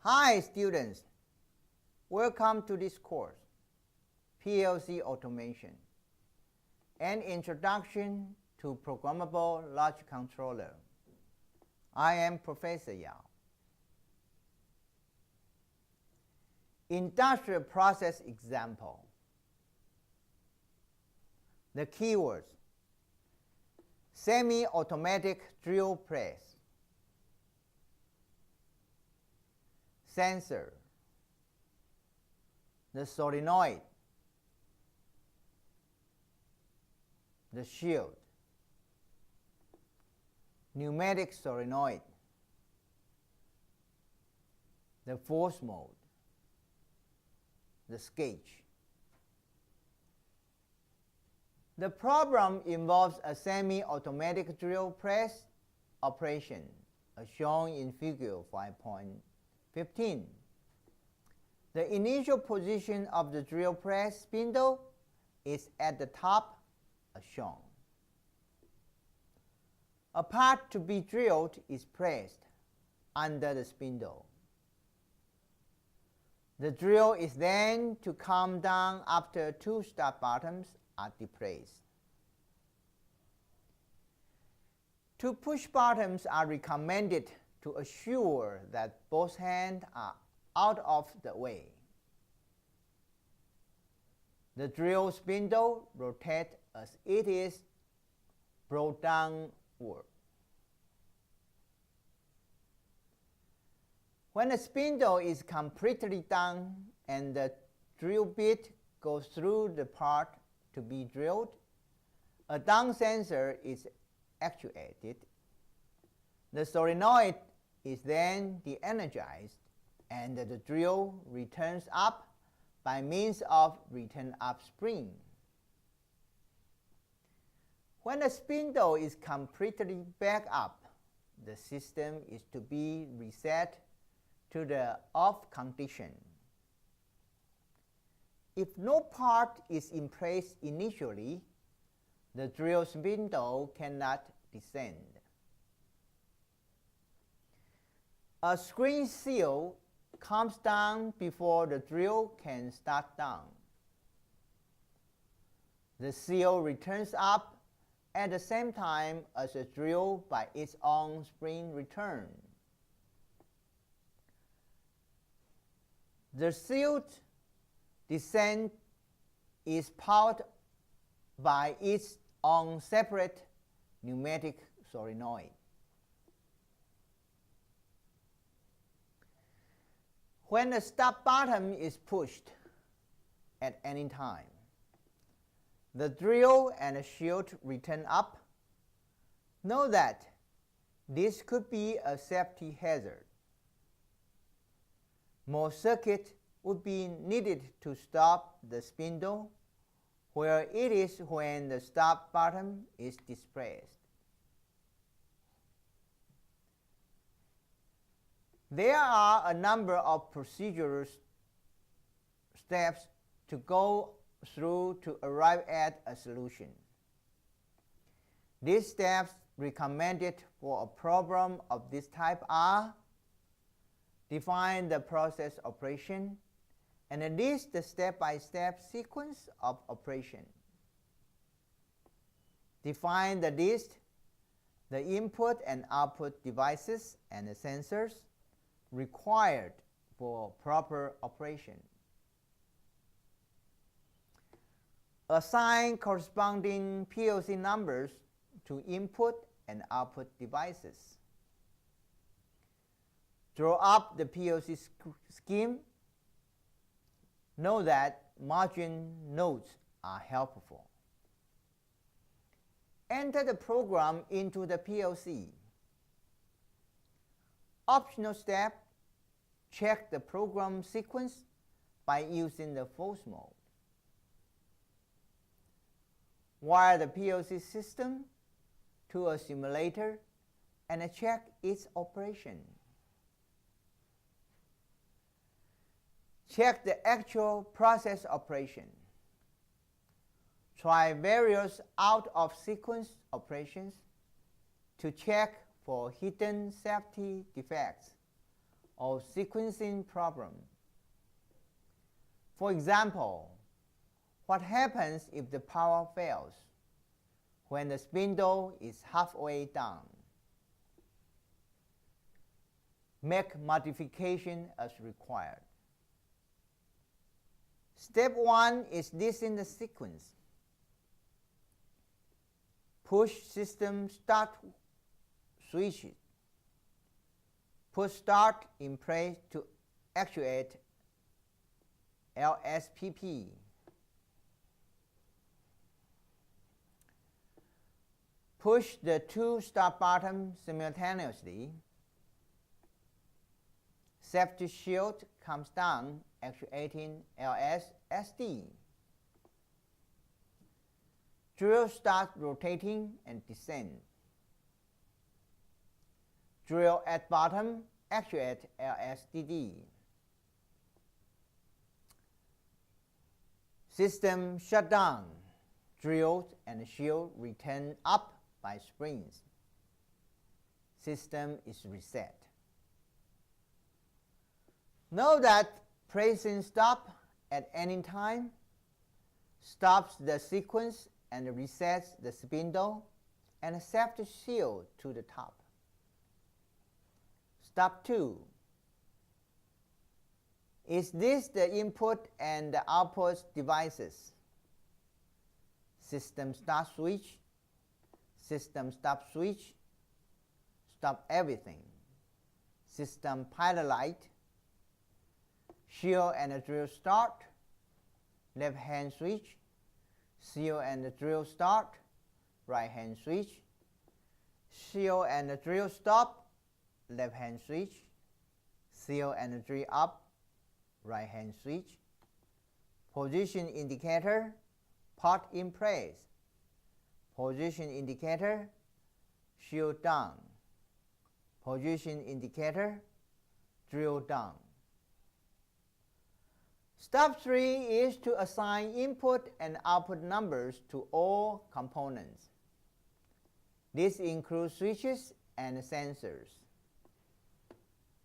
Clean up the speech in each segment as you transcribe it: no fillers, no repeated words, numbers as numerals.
Hi students, welcome to this course, PLC Automation, an introduction to programmable logic controller. I am Professor Yao. Industrial process example. The keywords: semi-automatic drill press, sensor, the solenoid, the shield, pneumatic solenoid, the force mode, the gauge. The problem involves a semi-automatic drill press operation, as shown in Figure 5.15. The initial position of the drill press spindle is at the top, as shown. A part to be drilled is placed under the spindle. The drill is then to come down after two stop bottoms are depressed. Two push bottoms are recommended to assure that both hands are out of the way. The drill spindle rotates as it is brought downward. When the spindle is completely down and the drill bit goes through the part to be drilled, a down sensor is actuated. The solenoid is then de-energized and the drill returns up by means of return up spring. When the spindle is completely back up, the system is to be reset to the off condition. If no part is in place initially, the drill spindle cannot descend. A screen seal comes down before the drill can start down. The seal returns up at the same time as the drill by its own spring return. The sealed descent is powered by its own separate pneumatic solenoid. When the stop bottom is pushed at any time, the drill and the shield return up. Note that this could be a safety hazard. More circuit would be needed to stop the spindle where it is when the stop bottom is displaced. There are a number of procedural steps to go through to arrive at a solution. These steps recommended for a problem of this type are: define the process operation and list the step-by-step sequence of operation. Define the list, the input and output devices and the sensors required for proper operation. Assign corresponding PLC numbers to input and output devices. Draw up the PLC scheme. Know that margin notes are helpful. Enter the program into the PLC. Optional step: check the program sequence by using the force mode. Wire the PLC system to a simulator and check its operation. Check the actual process operation. Try various out-of-sequence operations to check for hidden safety defects or sequencing problem. For example, what happens if the power fails when the spindle is halfway down? Make modification as required. Step 1 is this in the sequence. Push system start switch. Put start in place to actuate LSPP. Push the two start buttons simultaneously. Safety shield comes down, actuating LSSD. Drill starts rotating and descend. Drill at bottom, actuate LSDD. System shut down. Drills and shield return up by springs. System is reset. Note that pressing stop at any time stops the sequence and resets the spindle and safety shield to the top. Step 2. Is this the input and the output devices? System start switch, system stop switch, stop everything. System pilot light, shield and drill start, left hand switch, shield and drill start, right hand switch, shield and drill stop, left hand switch, shield and drill up, right hand switch, position indicator, part in place, position indicator, shield down, position indicator, drill down. Step 3 is to assign input and output numbers to all components. This includes switches and sensors.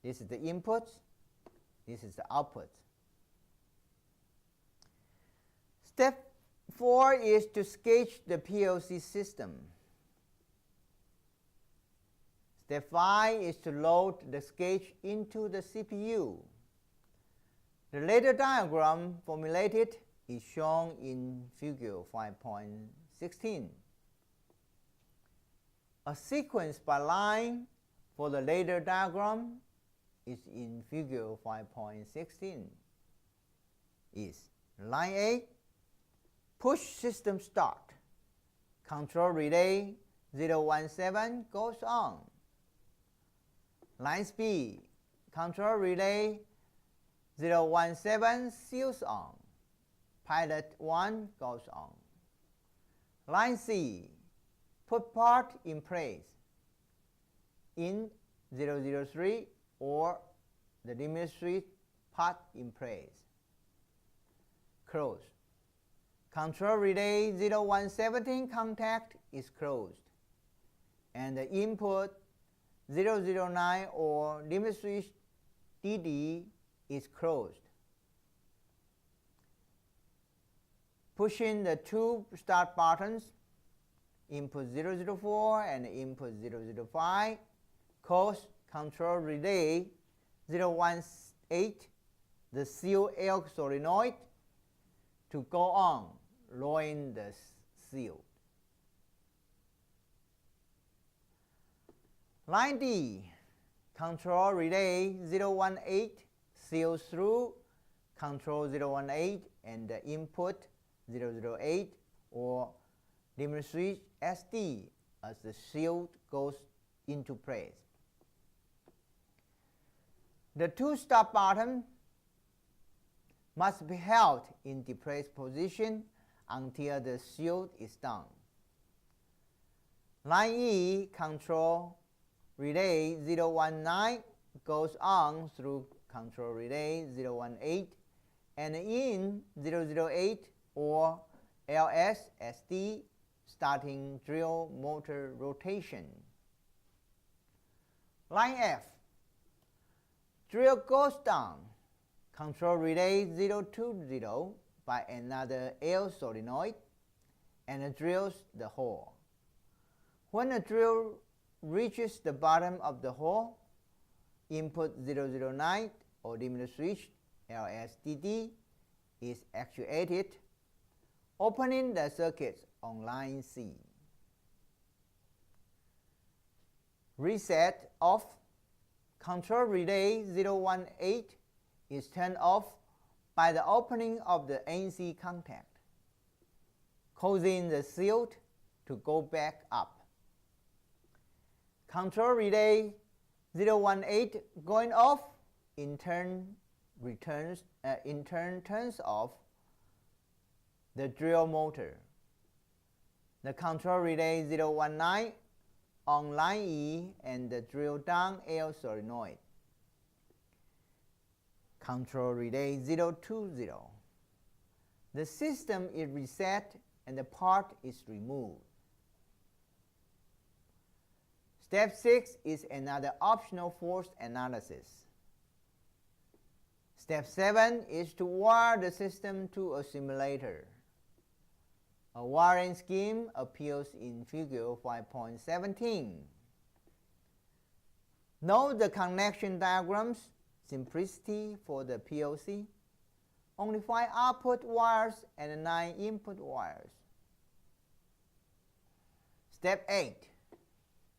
This is the input, this is the output. Step 4 is to sketch the PLC system. Step 5 is to load the sketch into the CPU. The later diagram formulated is shown in Figure 5.16. A sequence by line for the later diagram is in Figure 5.16. Is line A, push system start. Control relay 017 goes on. Line B, control relay 017 seals on. Pilot 1 goes on. Line C, put part in place in 003 or the limit switch part in place. Close. Control relay 0117 contact is closed and the input 009 or limit switch DD is closed. Pushing the two start buttons, input 004 and input 005, cause control relay 018, the seal L solenoid, to go on, lowering the seal. Line D, control relay 018 seals through control 018 and the input 008 or limit switch SD as the shield goes into place. The two stop buttons must be held in depressed position until the shield is down. Line E, control relay 019 goes on through control relay 018 and in 008 or LSSD, starting drill motor rotation. Line F, Drill goes down. Control relay 020 by another L solenoid and drills the hole. When the drill reaches the bottom of the hole, input 009 or limiter switch LSDD is actuated, opening the circuit on line C. Reset off. Control relay 018 is turned off by the opening of the NC contact, causing the shield to go back up. Control relay 018 going off in turn turns off the drill motor. The control relay 019 on line E and the drill down L solenoid. Control relay 020. The system is reset and the part is removed. Step 6 is another optional force analysis. Step 7 is to wire the system to a simulator. A wiring scheme appears in Figure 5.17. Note the connection diagrams, simplicity for the PLC, only 5 output wires and 9 input wires. Step 8,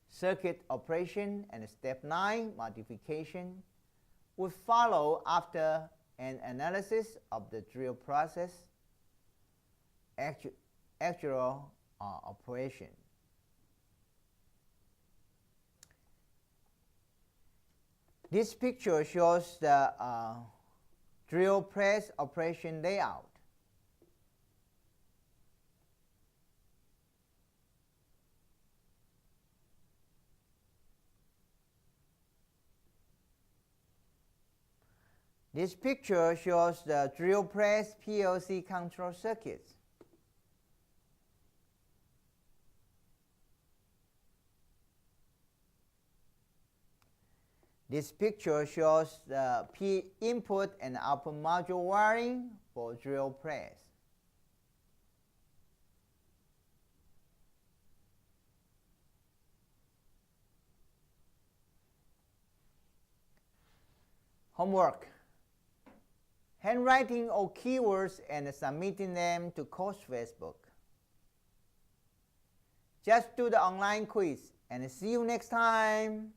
circuit operation, and Step 9, modification, will follow after an analysis of the drill process, actual operation. This picture shows the drill press operation layout. This picture shows the drill press PLC control circuits. This picture shows the input and output module wiring for drill press. Homework. Handwriting all keywords and submitting them to Coach Facebook. Just do the online quiz and see you next time.